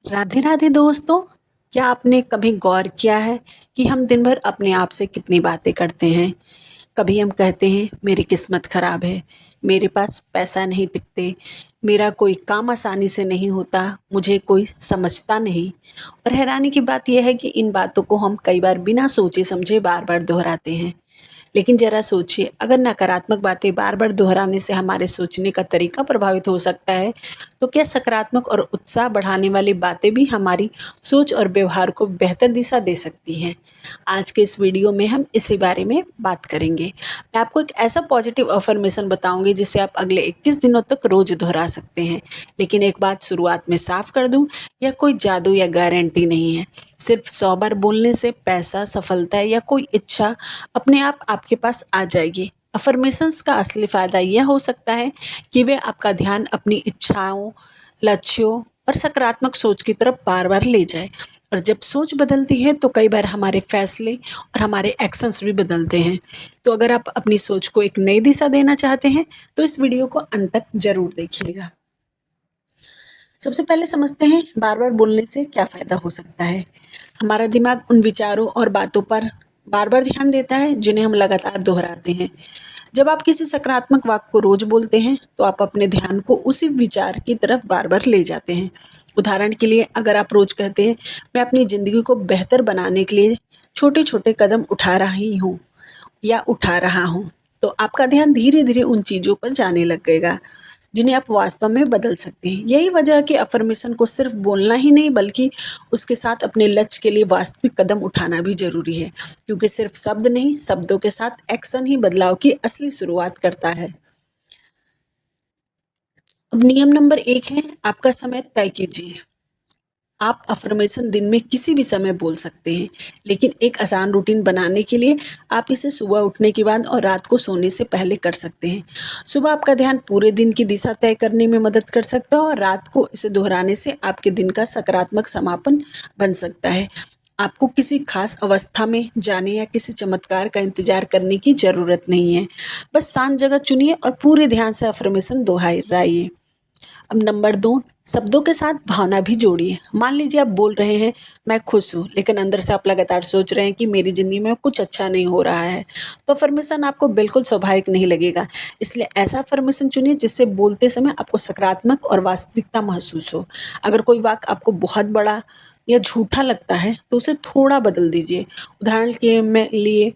राधे राधे दोस्तों। क्या आपने कभी गौर किया है कि हम दिन भर अपने आप से कितनी बातें करते हैं। कभी हम कहते हैं मेरी किस्मत खराब है, मेरे पास पैसा नहीं टिकते, मेरा कोई काम आसानी से नहीं होता, मुझे कोई समझता नहीं। और हैरानी की बात यह है कि इन बातों को हम कई बार बिना सोचे समझे बार बार दोहराते हैं। लेकिन जरा सोचिए, अगर नकारात्मक बातें बार बार दोहराने से हमारे सोचने का तरीका प्रभावित हो सकता है, तो क्या सकारात्मक और उत्साह बढ़ाने वाली बातें भी हमारी सोच और व्यवहार को बेहतर दिशा दे सकती हैं। आज के इस वीडियो में हम इसी बारे में बात करेंगे। मैं आपको एक ऐसा पॉजिटिव अफर्मेशन बताऊंगी जिसे आप अगले 21 दिनों तक रोज दोहरा सकते हैं। लेकिन एक बात शुरुआत में साफ कर दूं, यह कोई जादू या गारंटी नहीं है। सिर्फ 100 बार बोलने से पैसा, सफलता या कोई इच्छा अपने आप आपके पास आ जाएगी। अफर्मेशंस का असली फ़ायदा यह हो सकता है कि वे आपका ध्यान अपनी इच्छाओं, लक्ष्यों और सकारात्मक सोच की तरफ बार बार ले जाए। और जब सोच बदलती है तो कई बार हमारे फैसले और हमारे एक्शंस भी बदलते हैं। तो अगर आप अपनी सोच को एक नई दिशा देना चाहते हैं तो इस वीडियो को अंत तक ज़रूर देखिएगा। सबसे पहले समझते हैं बार बार बोलने से क्या फ़ायदा हो सकता है। हमारा दिमाग उन विचारों और बातों पर बार बार ध्यान देता है जिन्हें हम लगातार दोहराते हैं। जब आप किसी सकारात्मक वाक्य को रोज बोलते हैं तो आप अपने ध्यान को उसी विचार की तरफ बार बार ले जाते हैं। उदाहरण के लिए, अगर आप रोज कहते हैं मैं अपनी ज़िंदगी को बेहतर बनाने के लिए छोटे छोटे कदम उठा रही हूँ या उठा रहा हूँ, तो आपका ध्यान धीरे धीरे उन चीज़ों पर जाने लग गएगा जिन्हें आप वास्तव में बदल सकते हैं। यही वजह है कि अफर्मेशन को सिर्फ बोलना ही नहीं बल्कि उसके साथ अपने लक्ष्य के लिए वास्तविक कदम उठाना भी जरूरी है, क्योंकि सिर्फ शब्द नहीं, शब्दों के साथ एक्शन ही बदलाव की असली शुरुआत करता है। अब नियम नंबर 1 है, आपका समय तय कीजिए। आप अफर्मेशन दिन में किसी भी समय बोल सकते हैं, लेकिन एक आसान रूटीन बनाने के लिए आप इसे सुबह उठने के बाद और रात को सोने से पहले कर सकते हैं। सुबह आपका ध्यान पूरे दिन की दिशा तय करने में मदद कर सकता है और रात को इसे दोहराने से आपके दिन का सकारात्मक समापन बन सकता है। आपको किसी खास अवस्था में जाने या किसी चमत्कार का इंतजार करने की ज़रूरत नहीं है। बस शांत जगह चुनिए और पूरे ध्यान से अफर्मेशन दोहराइए। अब नंबर 2, शब्दों के साथ भावना भी जोड़िए। मान लीजिए आप बोल रहे हैं मैं खुश हूँ, लेकिन अंदर से आप लगातार सोच रहे हैं कि मेरी ज़िंदगी में कुछ अच्छा नहीं हो रहा है, तो अफर्मेशन आपको बिल्कुल स्वाभाविक नहीं लगेगा। इसलिए ऐसा अफर्मेशन चुनिए जिससे बोलते समय आपको सकारात्मक और वास्तविकता महसूस हो। अगर कोई वाक्य आपको बहुत बड़ा या झूठा लगता है तो उसे थोड़ा बदल दीजिए। उदाहरण के लिए,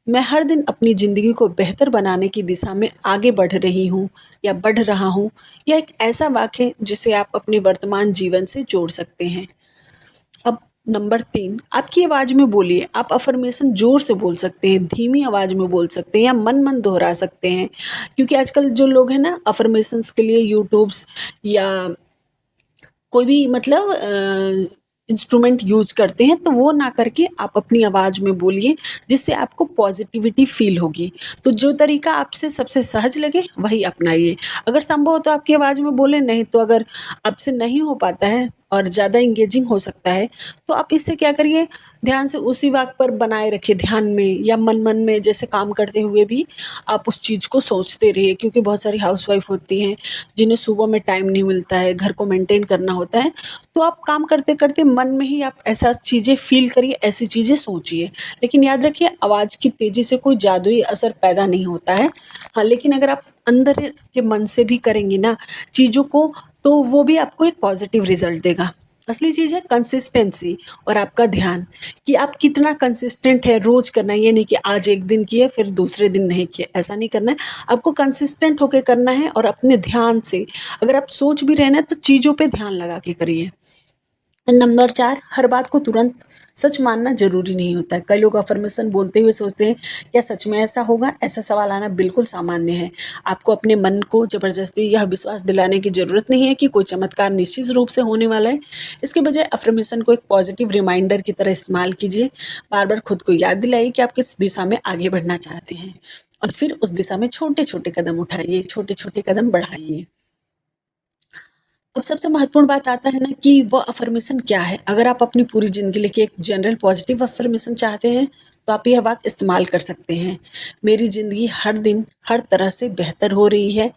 मैं हर दिन अपनी ज़िंदगी को बेहतर बनाने की दिशा में आगे बढ़ रही हूँ या बढ़ रहा हूँ। यह एक ऐसा वाक्य है जिसे आप अपने वर्तमान जीवन से जोड़ सकते हैं। अब नंबर 3, आपकी आवाज़ में बोलिए। आप अफर्मेशन ज़ोर से बोल सकते हैं, धीमी आवाज़ में बोल सकते हैं या मन मन दोहरा सकते हैं, क्योंकि आजकल जो लोग हैं ना अफर्मेशंस के लिए यूट्यूब्स या कोई भी इंस्ट्रूमेंट यूज़ करते हैं, तो वो ना करके आप अपनी आवाज़ में बोलिए जिससे आपको पॉजिटिविटी फ़ील होगी। तो जो तरीका आपसे सबसे सहज लगे वही अपनाइए। अगर संभव हो तो आपकी आवाज़ में बोलें, नहीं तो अगर आपसे नहीं हो पाता है और ज़्यादा एंगेजिंग हो सकता है तो आप इससे क्या करिए, ध्यान से उसी वाक्य पर बनाए रखिए ध्यान में या मन-मन में, जैसे काम करते हुए भी आप उस चीज़ को सोचते रहिए। क्योंकि बहुत सारी हाउसवाइफ़ होती हैं जिन्हें सुबह में टाइम नहीं मिलता है, घर को मेंटेन करना होता है, तो आप काम करते-करते मन में ही आप ऐसा चीज़ें फ़ील करिए, ऐसी चीज़ें सोचिए। लेकिन याद रखिए, आवाज़ की तेज़ी से कोई जादुई असर पैदा नहीं होता है। हाँ, लेकिन अगर आप अंदर के मन से भी करेंगी ना चीज़ों को, तो वो भी आपको एक पॉज़िटिव रिज़ल्ट देगा। असली चीज़ है कंसिस्टेंसी और आपका ध्यान, कि आप कितना कंसिस्टेंट है रोज़ करना है। ये नहीं कि आज एक दिन किए फिर दूसरे दिन नहीं किए, ऐसा नहीं करना है। आपको कंसिस्टेंट होके करना है और अपने ध्यान से, अगर आप सोच भी रहे हैं ना तो चीज़ों पे ध्यान लगा के करिए। नंबर 4, हर बात को तुरंत सच मानना ज़रूरी नहीं होता है। कई लोग अफ़र्मेशन बोलते हुए सोचते हैं क्या सच में ऐसा होगा? ऐसा सवाल आना बिल्कुल सामान्य है। आपको अपने मन को ज़बरदस्ती यह विश्वास दिलाने की ज़रूरत नहीं है कि कोई चमत्कार निश्चित रूप से होने वाला है। इसके बजाय अफ़र्मेशन को एक पॉजिटिव रिमाइंडर की तरह इस्तेमाल कीजिए। बार-बार खुद को याद दिलाइए कि आप किस दिशा में आगे बढ़ना चाहते हैं और फिर उस दिशा में छोटे-छोटे कदम उठाइए, छोटे-छोटे कदम बढ़ाइए। अब सबसे महत्वपूर्ण बात आता है ना कि वो अफ़र्मेशन क्या है। अगर आप अपनी पूरी ज़िंदगी के लिए एक जनरल पॉजिटिव अफ़र्मेशन चाहते हैं तो आप यह वाक्य इस्तेमाल कर सकते हैं। मेरी ज़िंदगी हर दिन हर तरह से बेहतर हो रही है।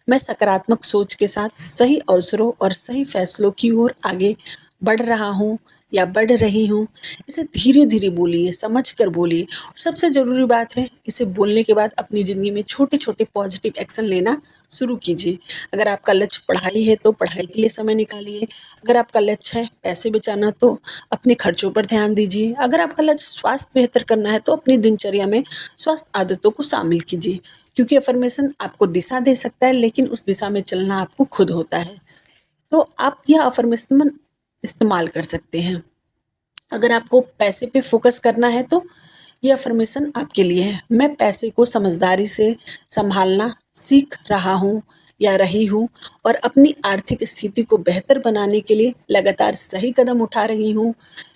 मैं सकारात्मक सोच के साथ सही अवसरों और सही फैसलों की ओर आगे बढ़ रहा हूँ या बढ़ रही हूँ, इसे धीरे धीरे बोलिए, समझ कर बोलिए। सबसे ज़रूरी बात है, इसे बोलने के बाद अपनी ज़िंदगी में छोटे छोटे पॉजिटिव एक्शन लेना शुरू कीजिए। अगर आपका लक्ष्य पढ़ाई है तो पढ़ाई के लिए समय निकालिए। अगर आपका लक्ष्य है पैसे बचाना तो अपने खर्चों पर ध्यान दीजिए। अगर आपका लक्ष्य स्वास्थ्य बेहतर करना है तो अपनी दिनचर्या में स्वास्थ्य आदतों को शामिल कीजिए, क्योंकि अफर्मेशन आपको दिशा दे सकता है लेकिन उस दिशा में चलना आपको खुद होता है। तो आप यह अफर्मेशन इस्तेमाल कर सकते हैं। अगर आपको पैसे पे फोकस करना है तो ये अफर्मेशन आपके लिए है। मैं पैसे को समझदारी से संभालना सीख रहा हूँ या रही हूँ और अपनी आर्थिक स्थिति को बेहतर बनाने के लिए लगातार सही कदम उठा रही हूँ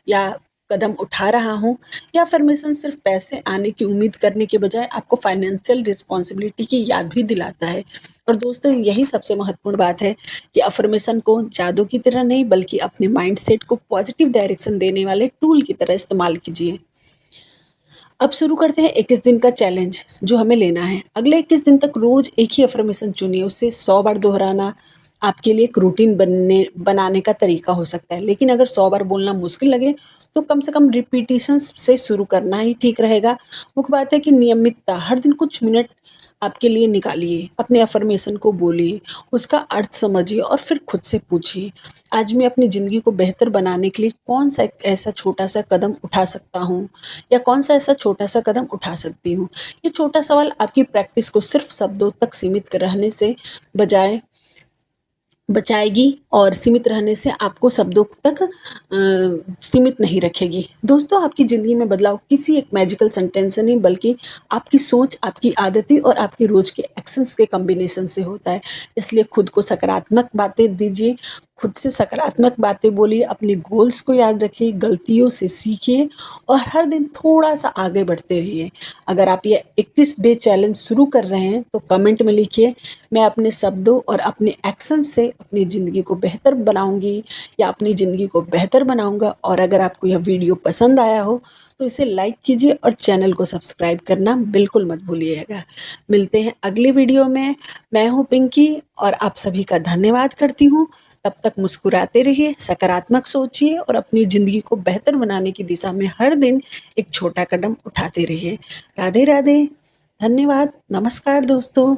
या कदम उठा रहा हूँ। यह अफर्मेशन सिर्फ पैसे आने की उम्मीद करने के बजाय आपको फाइनेंशियल रिस्पॉन्सिबिलिटी की याद भी दिलाता है। और दोस्तों, यही सबसे महत्वपूर्ण बात है कि अफर्मेशन को जादू की तरह नहीं बल्कि अपने माइंडसेट को पॉजिटिव डायरेक्शन देने वाले टूल की तरह इस्तेमाल कीजिए। अब शुरू करते हैं 21 दिन का चैलेंज जो हमें लेना है। अगले 21 दिन तक रोज एक ही अफर्मेशन चुनिए, उससे 100 बार दोहराना आपके लिए एक रूटीन बनाने का तरीका हो सकता है। लेकिन अगर 100 बार बोलना मुश्किल लगे तो कम से कम रिपीटिशंस से शुरू करना ही ठीक रहेगा। मुख्य बात है कि नियमितता, हर दिन कुछ मिनट आपके लिए निकालिए, अपने अफर्मेशन को बोलिए, उसका अर्थ समझिए और फिर खुद से पूछिए, आज मैं अपनी ज़िंदगी को बेहतर बनाने के लिए कौन सा एक ऐसा छोटा सा कदम उठा सकता हूँ या कौन सा ऐसा छोटा सा कदम उठा सकती हूँ। ये छोटा सवाल आपकी प्रैक्टिस को सिर्फ शब्दों तक सीमित रहने से बजाय बचाएगी और सीमित रहने से आपको शब्दों तक सीमित नहीं रखेगी। दोस्तों, आपकी ज़िंदगी में बदलाव किसी एक मैजिकल सेंटेंस से नहीं बल्कि आपकी सोच, आपकी आदतें और आपके रोज़ के एक्शंस के कॉम्बिनेशन से होता है। इसलिए खुद को सकारात्मक बातें दीजिए, खुद से सकारात्मक बातें बोलिए, अपने गोल्स को याद रखिए, गलतियों से सीखिए और हर दिन थोड़ा सा आगे बढ़ते रहिए। अगर आप ये 21 डे चैलेंज शुरू कर रहे हैं तो कमेंट में लिखिए, मैं अपने शब्दों और अपने एक्शन से अपनी ज़िंदगी को बेहतर बनाऊंगी या अपनी ज़िंदगी को बेहतर बनाऊंगा। और अगर आपको यह वीडियो पसंद आया हो तो इसे लाइक कीजिए और चैनल को सब्सक्राइब करना बिल्कुल मत भूलिएगा। मिलते हैं अगले वीडियो में। मैं हूँ पिंकी और आप सभी का धन्यवाद करती हूँ। तब तक मुस्कुराते रहिए, सकारात्मक सोचिए और अपनी ज़िंदगी को बेहतर बनाने की दिशा में हर दिन एक छोटा कदम उठाते रहिए। राधे राधे, धन्यवाद, नमस्कार दोस्तों।